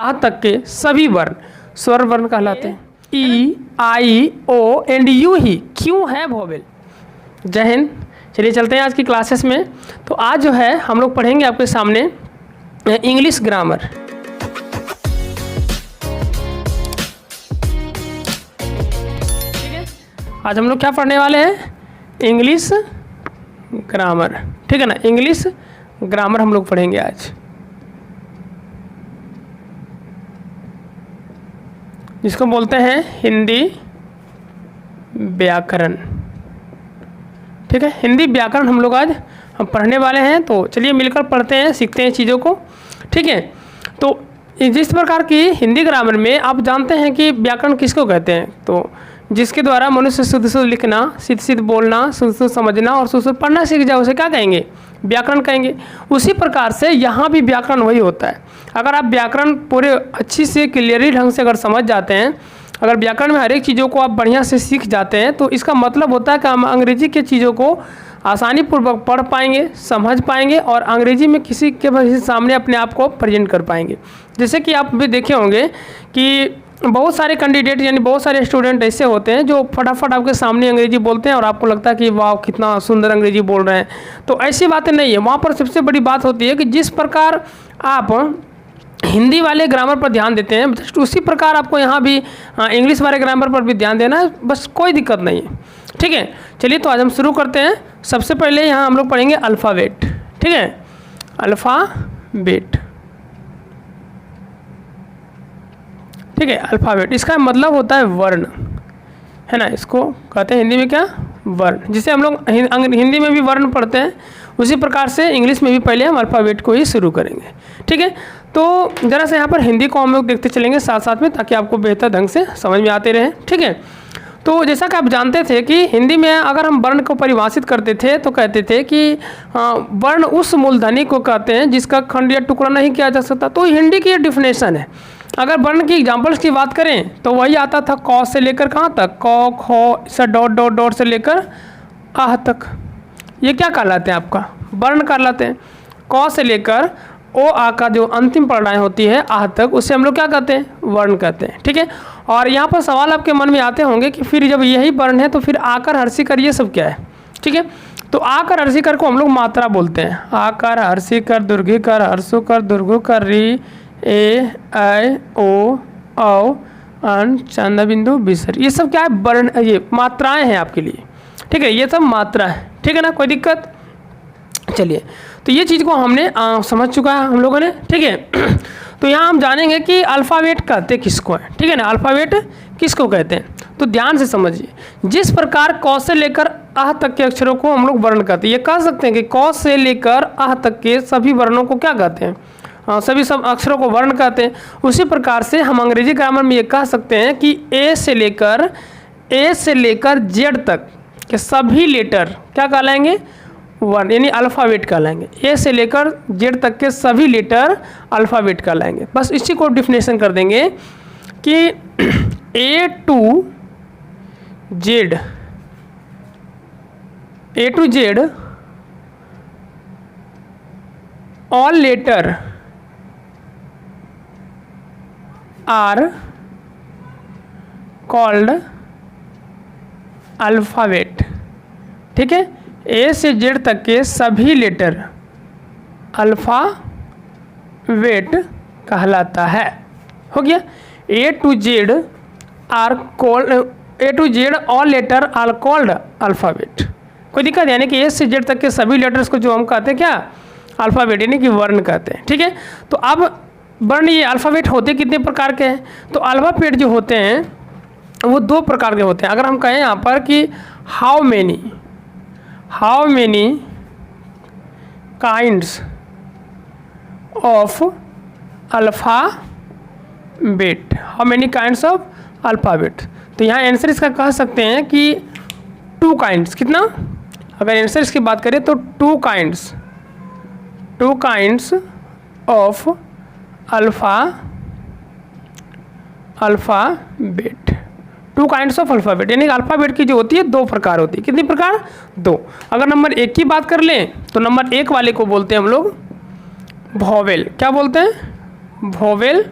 आ तक के सभी वर्ण स्वर वर्ण कहलाते हैं। ई, आई, ओ एंड यू ही क्यों है वोवेल। जय हिंद। चलिए चलते हैं आज की क्लासेस में। तो आज जो है हम लोग पढ़ेंगे आपके सामने इंग्लिश ग्रामर। ठीक है, आज हम लोग क्या पढ़ने वाले हैं, इंग्लिश ग्रामर। ठीक है ना, इंग्लिश ग्रामर हम लोग पढ़ेंगे आज, जिसको बोलते हैं हिंदी व्याकरण। ठीक है, हिंदी व्याकरण हम लोग आज हम पढ़ने वाले हैं। तो चलिए मिलकर पढ़ते हैं, सीखते हैं चीज़ों को। ठीक है, तो जिस प्रकार की हिंदी ग्रामर में आप जानते हैं कि व्याकरण किसको कहते हैं, तो जिसके द्वारा मनुष्य शुद्ध शुद्ध लिखना, सिद्ध सिद्ध बोलना, शुद्ध शुद्ध समझना और शुद्ध शुद्ध पढ़ना सीख जाए, उसे क्या कहेंगे, व्याकरण कहेंगे। उसी प्रकार से यहाँ भी व्याकरण वही होता है। अगर आप व्याकरण पूरे अच्छी से क्लियरली ढंग से अगर समझ जाते हैं, अगर व्याकरण में हर एक चीज़ों को आप बढ़िया से सीख जाते हैं, तो इसका मतलब होता है कि हम अंग्रेजी के चीज़ों को आसानी पूर्वक पढ़ पाएंगे, समझ पाएंगे और अंग्रेजी में किसी के सामने अपने आप को प्रेजेंट कर पाएंगे। जैसे कि आप भी देखे होंगे कि बहुत सारे कैंडिडेट यानी बहुत सारे स्टूडेंट ऐसे होते हैं जो फटाफट आपके सामने अंग्रेजी बोलते हैं और आपको लगता है कि वाह कितना सुंदर अंग्रेजी बोल रहे हैं। तो ऐसी बातें नहीं है। वहाँ पर सबसे बड़ी बात होती है कि जिस प्रकार आप हिंदी वाले ग्रामर पर ध्यान देते हैं, जस्ट उसी प्रकार आपको यहाँ भी इंग्लिश वाले ग्रामर पर भी ध्यान देना है, बस कोई दिक्कत नहीं है। ठीक है, चलिए तो आज हम शुरू करते हैं। सबसे पहले यहाँ हम लोग पढ़ेंगे अल्फ़ाबेट। ठीक है, अल्फ़ाबेट। ठीक है, अल्फ़ाबेट इसका मतलब होता है वर्ण, है ना। इसको कहते हैं हिंदी में क्या, वर्ण। जिसे हम लोग हिंदी में भी वर्ण पढ़ते हैं, उसी प्रकार से इंग्लिश में भी पहले हम अल्फ़ाबेट को ही शुरू करेंगे। ठीक है, तो ज़रा से यहाँ पर हिंदी को हम लोग देखते चलेंगे साथ साथ में, ताकि आपको बेहतर ढंग से समझ में आते रहे। ठीक है, तो जैसा कि आप जानते थे कि हिंदी में अगर हम वर्ण को परिभाषित करते थे तो कहते थे कि वर्ण उस मूलधनी को कहते हैं जिसका खंड या टुकड़ा नहीं किया जा सकता। तो हिंदी की ये डिफिनेशन है। अगर वर्ण की एग्जाम्पल्स की बात करें तो वही आता था क से लेकर कहाँ तक, क ख से डॉट डॉट डॉट से लेकर आह तक। ये क्या कहलाते हैं, आपका वर्ण कहलाते हैं। क से लेकर ओ आ का जो अंतिम परिणाम होती है आह तक, उसे हम लोग क्या कहते हैं, वर्ण कहते हैं। ठीक है, और यहाँ पर सवाल आपके मन में आते होंगे कि फिर जब यही वर्ण है तो फिर आकर हर्षिकर ये सब क्या है। ठीक है, तो आकर हर्षिकर को हम लोग मात्रा बोलते हैं। आकर हर्षिकर, दुर्घिकर, हर्षुकर, दुर्घुकर, री, ए, ऐ, ओ, औ, अन, चंद बिंदु, विसर्ग, ये सब क्या है, वर्ण, ये मात्राएं हैं आपके लिए। ठीक है, ये सब मात्रा है। ठीक है ना, कोई दिक्कत। चलिए, तो ये चीज़ को हमने समझ चुका है हम लोगों ने। ठीक है, तो यहाँ हम जानेंगे कि अल्फ़ाबेट कहते किसको है। ठीक है ना, अल्फ़ाबेट किसको कहते हैं, तो ध्यान से समझिए। जिस प्रकार क से लेकर आह तक के अक्षरों को हम लोग वर्ण कहते हैं, ये कह सकते हैं कि क से लेकर आह तक के सभी वर्णों को क्या कहते हैं, सब अक्षरों को वर्ण कहते हैं। उसी प्रकार से हम अंग्रेजी ग्रामर में ये कह सकते हैं कि ए से लेकर जेड तक के सभी लेटर क्या कहलाएंगे, वर्ण, यानी अल्फ़ाबेट कहलाएंगे। ए से लेकर जेड तक के सभी लेटर अल्फ़ाबेट कहलाएंगे। बस इसी को डिफिनेशन कर देंगे कि A to Z all letter are called alphabet. ठीक है, ए से जेड तक के सभी लेटर अल्फ़ाबेट कहलाता है। हो गया, A to Z all letter are called alphabet. कोई दिक्कत, यानी कि ए से जेड तक के सभी लेटर्स को जो हम कहते हैं क्या, अल्फ़ाबेट, यानी कि वर्ण कहते हैं। ठीक है, तो अब वर्ण, ये अल्फ़ाबेट होते कितने प्रकार के हैं, तो अल्फ़ाबेट जो होते हैं वो दो प्रकार के होते हैं। अगर हम कहें यहाँ पर कि how many kinds of alphabet, how many kinds of alphabet, तो यहाँ आंसर इसका कह सकते हैं कि 2 काइंड्स। कितना, अगर आंसर इसकी बात करें तो 2 kinds of alphabet, 2 kinds of alphabet, यानी अल्फ़ाबेट की जो होती है 2 प्रकार होती है। कितनी प्रकार, 2। अगर नंबर 1 की बात कर लें तो नंबर 1 वाले को बोलते हैं हम लोग वोवेल। क्या बोलते हैं, वोवेल।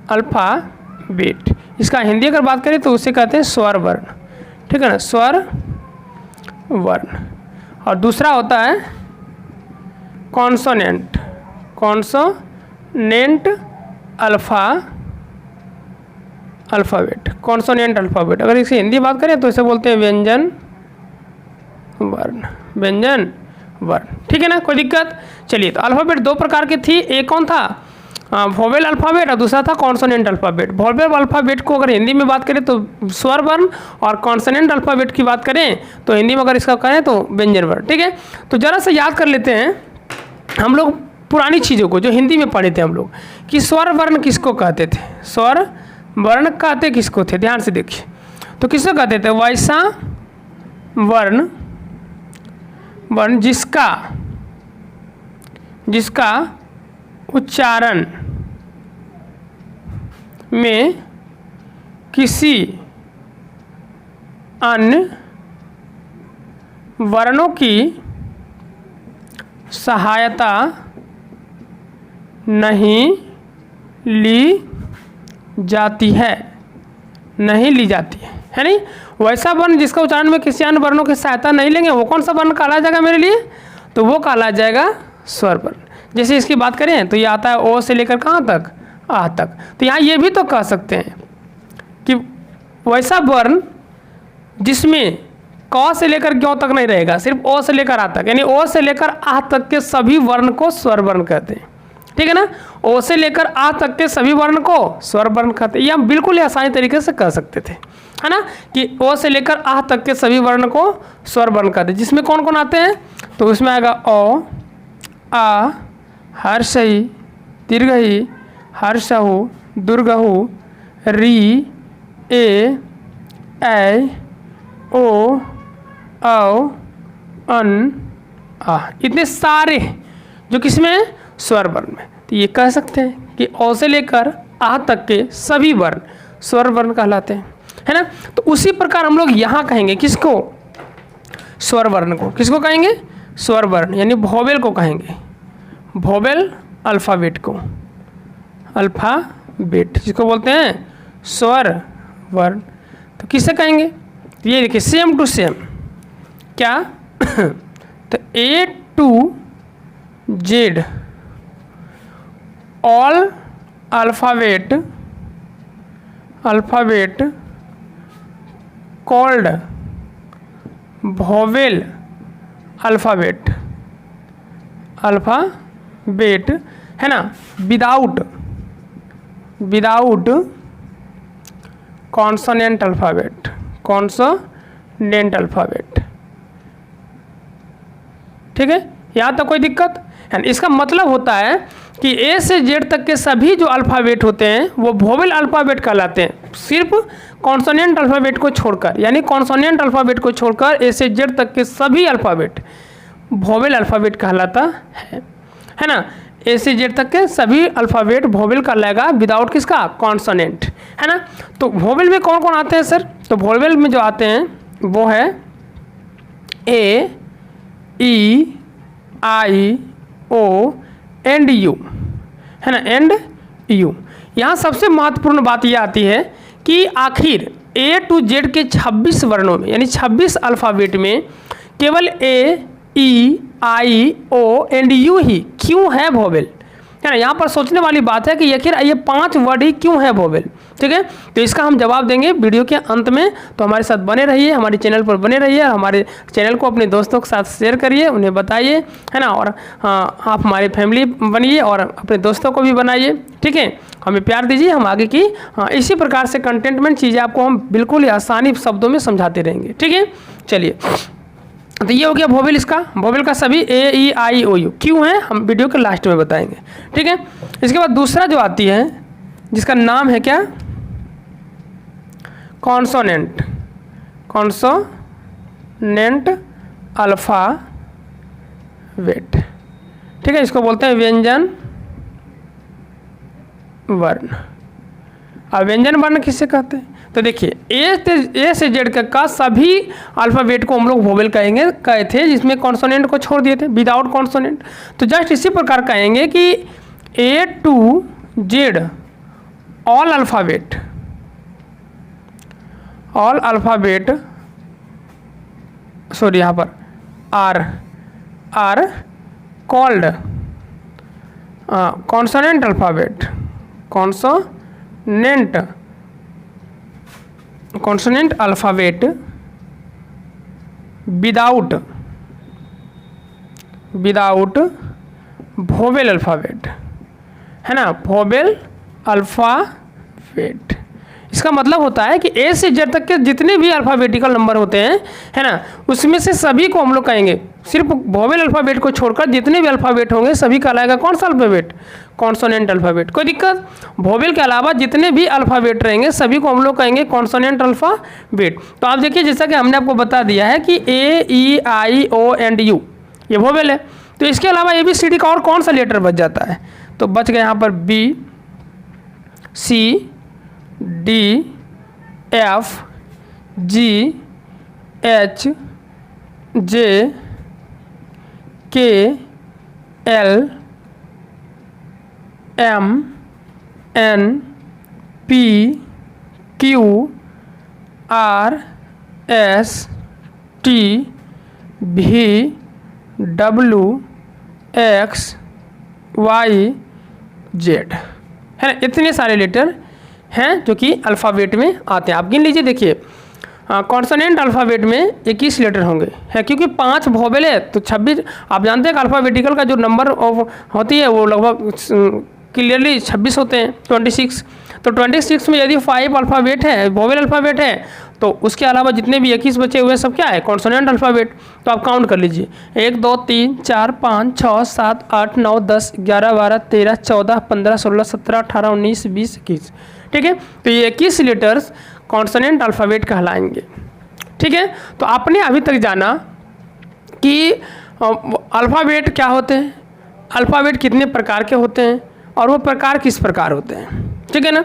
अल्फ़ाबेट। इसका हिंदी अगर बात करें तो उसे कहते हैं स्वर वर्ण, ठीक है ना, स्वर वर्ण। और दूसरा होता है कॉन्सोनेंट अल्फ़ाबेट। कॉन्सोनेंट अल्फ़ाबेट, अगर इसे हिंदी बात करें तो इसे बोलते हैं व्यंजन वर्ण, ठीक है ना, कोई दिक्कत। चलिए, तो अल्फ़ाबेट दो प्रकार की थी, एक कौन था, वोवेल अल्फ़ाबेट, और दूसरा था कॉन्सोनेंट अल्फ़ाबेट। वोवेल अल्फ़ाबेट को अगर हिंदी में बात करें तो स्वर वर्ण, और कॉन्सोनेंट अल्फ़ाबेट की बात करें तो हिंदी में अगर इसका कहें तो व्यंजन वर्ण, ठीक है। तो ज़रा सा याद कर लेते हैं हम लोग पुरानी चीज़ों को जो हिंदी में पढ़े थे हम लोग, कि स्वर वर्ण किसको कहते थे, स्वर वर्ण कहते किसको थे, ध्यान से देखिए। तो किसको कहते थे, वैसा वर्ण जिसका उच्चारण में किसी अन्य वर्णों की सहायता नहीं ली जाती है, है नहीं। वैसा वर्ण जिसका उच्चारण में किसी अन्य वर्णों की सहायता नहीं लेंगे, वो कौन सा वर्ण कहला जाएगा मेरे लिए, तो वो कहला जाएगा स्वर वर्ण। जैसे इसकी बात करें तो ये आता है ओ से लेकर कहाँ तक, आ तक। तो यहाँ ये भी तो कह सकते हैं कि वैसा वर्ण जिसमें क से लेकर ग्यों तक नहीं रहेगा, सिर्फ ओ से लेकर आ तक, यानी ओ से लेकर आ तक के सभी वर्ण को स्वर वर्ण कहते हैं, ठीक है ना। ओ से लेकर आ तक के सभी वर्ण को स्वर वर्ण कहते हैं। ये हम बिल्कुल आसानी तरीके से कह सकते थे, है ना, कि ओ से लेकर आ तक के सभी वर्ण को स्वर वर्ण कहते हैं। जिसमें कौन कौन आते हैं, तो उसमें आएगा ओ, आ, हर्षई, दीर्घई, हर्षहु, दुर्गहु, री, ए, ओ, औ, अन, आ, इतने सारे जो किसमें, स्वर वर्ण में। तो ये कह सकते हैं कि ओ से लेकर आ तक के सभी वर्ण स्वर वर्ण कहलाते हैं, है ना। तो उसी प्रकार हम लोग यहाँ कहेंगे किसको, स्वर वर्ण को, किसको कहेंगे, स्वर वर्ण, यानी वोवेल को कहेंगे, वोवेल अल्फ़ाबेट को, अल्फ़ाबेट जिसको बोलते हैं स्वर वर्ण। तो किससे कहेंगे, ये देखिए सेम टू सेम क्या तो A to Z all alphabet called vowel alphabet है ना, विदाउट कॉन्सोनेंट अल्फ़ाबेट, ठीक है। यहाँ तक कोई दिक्कत है। इसका मतलब होता है कि ए से जेड तक के सभी जो अल्फ़ाबेट होते हैं वो वोवेल अल्फ़ाबेट कहलाते हैं, सिर्फ कॉन्सोनेंट अल्फ़ाबेट को छोड़कर, यानी कॉन्सोनेंट अल्फ़ाबेट को छोड़कर ए से जेड तक के सभी अल्फ़ाबेट वोवेल अल्फ़ाबेट कहलाता है ना। ए से जेड तक के सभी अल्फ़ाबेट वोवेल कहलाएगा विदाउट किसका, कॉन्सोनेंट, है ना। तो वोवेल में कौन कौन आते हैं सर, तो वोवेल में जो आते हैं वो है ए, E, I, O and you, है ना, एंड यू। यहाँ सबसे महत्वपूर्ण बात यह आती है कि आखिर ए टू जेड के 26 वर्णों में, यानी 26 अल्फ़ाबेट में केवल ए, E, I, O and you ही क्यों है वोवेल, है ना। यहाँ पर सोचने वाली बात है कि आखिर ये 5 वर्ड ही क्यों है वोवेल, ठीक है। तो इसका हम जवाब देंगे वीडियो के अंत में। तो हमारे साथ बने रहिए, हमारे चैनल पर बने रहिए, हमारे चैनल को अपने दोस्तों के साथ शेयर करिए, उन्हें बताइए, है ना। और आप हमारी फैमिली बनिए और अपने दोस्तों को भी बनाइए, ठीक है। हमें प्यार दीजिए, हम आगे की इसी प्रकार से कंटेंटमेंट चीज़ें आपको हम बिल्कुल ही आसानी शब्दों में समझाते रहेंगे, ठीक है। चलिए, तो ये हो गया वोवेल। इसका वोवेल का सभी ए, ई, आई, ओ, यू क्यों है हम वीडियो के लास्ट में बताएंगे, ठीक है। इसके बाद दूसरा जो आती है जिसका नाम है क्या, कॉन्सोनेंट अल्फ़ाबेट, ठीक है। इसको बोलते हैं व्यंजन वर्ण। अब व्यंजन वर्ण किससे कहते हैं, तो देखिए ए से जेड का सभी अल्फ़ाबेट को हम लोग वोवेल कहे थे, जिसमें कॉन्सोनेंट को छोड़ दिए थे, विदाउट कॉन्सोनेंट। तो जस्ट इसी प्रकार कहेंगे कि A to Z all alphabet sorry यहाँ पर are called consonant alphabet, consonant alphabet without vowel alphabet, है ना, वोवेल अल्फ़ाबेट। इसका मतलब होता है कि ए से जेड तक के जितने भी अल्फ़ाबेटिकल नंबर होते हैं, है ना, उसमें से सभी को हम लोग कहेंगे, सिर्फ वोवेल अल्फ़ाबेट को छोड़कर जितने भी अल्फ़ाबेट होंगे सभी कहलाएगा कौन सा अल्फ़ाबेट, कॉन्सोनेंट अल्फ़ाबेट। कोई दिक्कत? वोवेल के अलावा जितने भी अल्फ़ाबेट रहेंगे सभी को हम लोग कहेंगे कॉन्सोनेंट अल्फ़ाबेट। तो आप देखिए, जैसा कि हमने आपको बता दिया है कि ए E I O and you ये वोवेल है, तो इसके अलावा ABCD का और कौन सा लेटर बच जाता है? तो बच गए यहाँ पर B C D F G H J K L M N P Q R S T V W X Y Z, है ना। इतने सारे लेटर हैं जो कि अल्फ़ाबेट में आते हैं। आप गिन लीजिए, देखिए कॉन्सोनेंट अल्फ़ाबेट में 21 लेटर होंगे, है, क्योंकि 5 वोवेल है तो 26। आप जानते हैं कि अल्फ़ाबेटिकल का जो नंबर होती है वो लगभग क्लियरली 26 होते हैं, 26। तो 26 में यदि 5 अल्फ़ाबेट है, वोवेल अल्फ़ाबेट है, तो उसके अलावा जितने भी 21 बचे हुए सब क्या है, कॉन्सोनेंट अल्फ़ाबेट। तो आप काउंट कर लीजिए, 1 2 3 4 5 6 7 8 9 10 11 12 13 14 15 16 17 18 19 20 21, ठीक है। तो ये 21 लेटर्स कॉन्सोनेंट अल्फ़ाबेट कहलाएंगे, ठीक है। तो आपने अभी तक जाना कि अल्फ़ाबेट क्या होते हैं, अल्फ़ाबेट कितने प्रकार के होते हैं और वो प्रकार किस प्रकार होते हैं, ठीक है ना।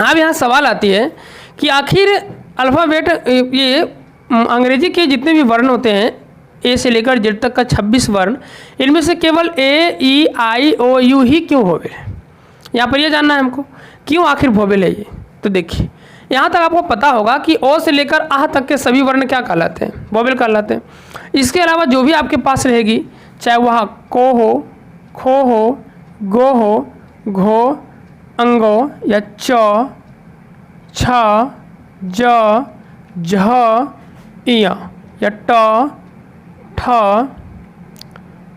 अब यहाँ सवाल आती है कि आखिर अल्फ़ाबेट, ये अंग्रेजी के जितने भी वर्ण होते हैं ए से लेकर जेड तक का 26 वर्ण, इनमें से केवल ए ई आई ओ यू ही क्यों वोवेल है? यहाँ पर ये जानना है हमको, क्यों आखिर वोवेल है ये। तो देखिए, यहाँ तक आपको पता होगा कि ओ से लेकर आह तक के सभी वर्ण क्या कहलाते हैं, वोवेल कहलाते हैं। इसके अलावा जो भी आपके पास रहेगी, चाहे वह को हो, खो हो, गो हो, घो, अंगो या च, छ, ज, झ, इय या ट, ठ,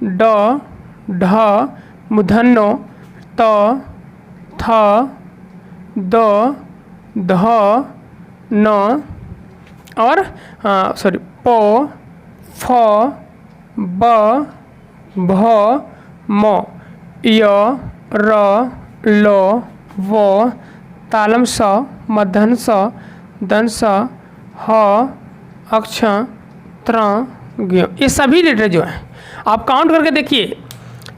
ड, ढ, मूर्धन्य त, थ, द, ध, न और पो, फ, ब, भ, म, य, र, ल, व, तालम स, मध्यन स, दन स, ह, अक्ष, त्र, ज्ञ। ये सभी लेटर जो हैं आप काउंट करके देखिए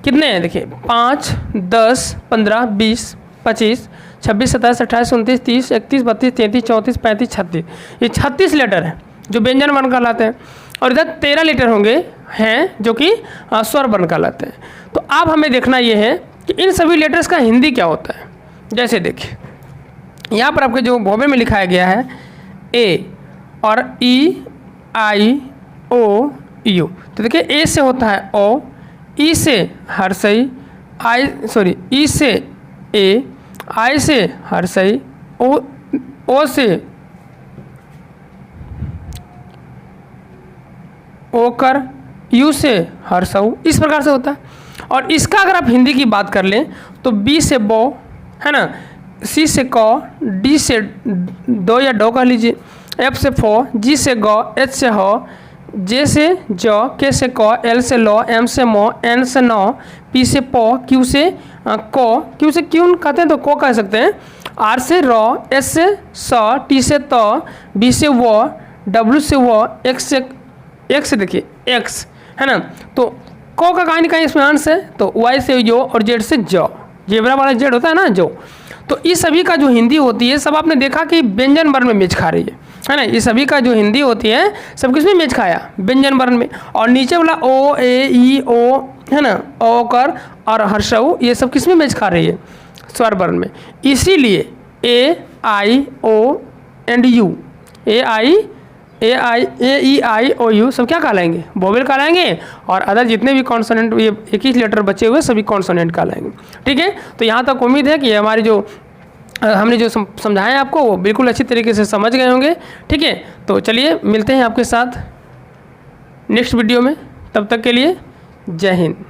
कितने हैं। देखिए 5 10 15 20 25 26 27 28 29 30 31 32 33 34 35 36, ये 36 लेटर हैं जो व्यंजन वर्ण कहलाते हैं। और इधर 13 लेटर होंगे हैं जो कि स्वर वर्ण कहलाते हैं। तो अब हमें देखना ये है कि इन सभी लेटर्स का हिंदी क्या होता है। जैसे देखिए, यहाँ पर आपके जो वोवेल में लिखाया गया है ए और ई आई ओ यू, तो देखिए ए से होता है ओ, ई से हर्षई, ई से ए, आई से हर्षई, ओ से ओकर, यू से हर्षऊ, इस प्रकार से होता है। और इसका अगर आप हिंदी की बात कर लें तो बी से बो, है ना, सी से क, डी से दो या डो कह लीजिए, एफ से फो, जी से गो, एच से हो, जे से ज, के से क, एल से लो, एम से मो, एन से नो, पी से पो, क्यू से को, क्यू से क्यून कहते हैं तो को कह सकते हैं, आर से रो, एस से स, टी से त, बी से वो, डब्ल्यू से वो, एक्स से देखिए एक्स, है ना। तो को का कहीं ना कहीं इसमें अंश है, तो वाई से जो और जेड से जो, जेबरा वाला जेड होता है ना जो। तो इस सभी का जो हिंदी होती है सब आपने देखा कि व्यंजन वर्ण में मेच खा रही है ना। ये सभी का जो हिंदी होती है सब किसमें मेच खाया, व्यंजन वर्ण में। और नीचे वाला ओ ए ई ओ, है ना, ओ कर और हर्षऊ, ये सब किसमें मेच खा रही है, स्वर वर्ण में। इसीलिए A I O and U, A E I O U सब क्या कहलाएंगे? वोवेल कहलाएंगे, और अदर जितने भी कॉन्सोनेंट, ये 21 लेटर बचे हुए सभी कॉन्सोनेंट कहलाएंगे। ठीक है, तो यहाँ तक उम्मीद है कि हमारी जो हमने जो समझाया आपको वो बिल्कुल अच्छी तरीके से समझ गए होंगे। ठीक है, तो चलिए मिलते हैं आपके साथ नेक्स्ट वीडियो में, तब तक के लिए जय हिंद।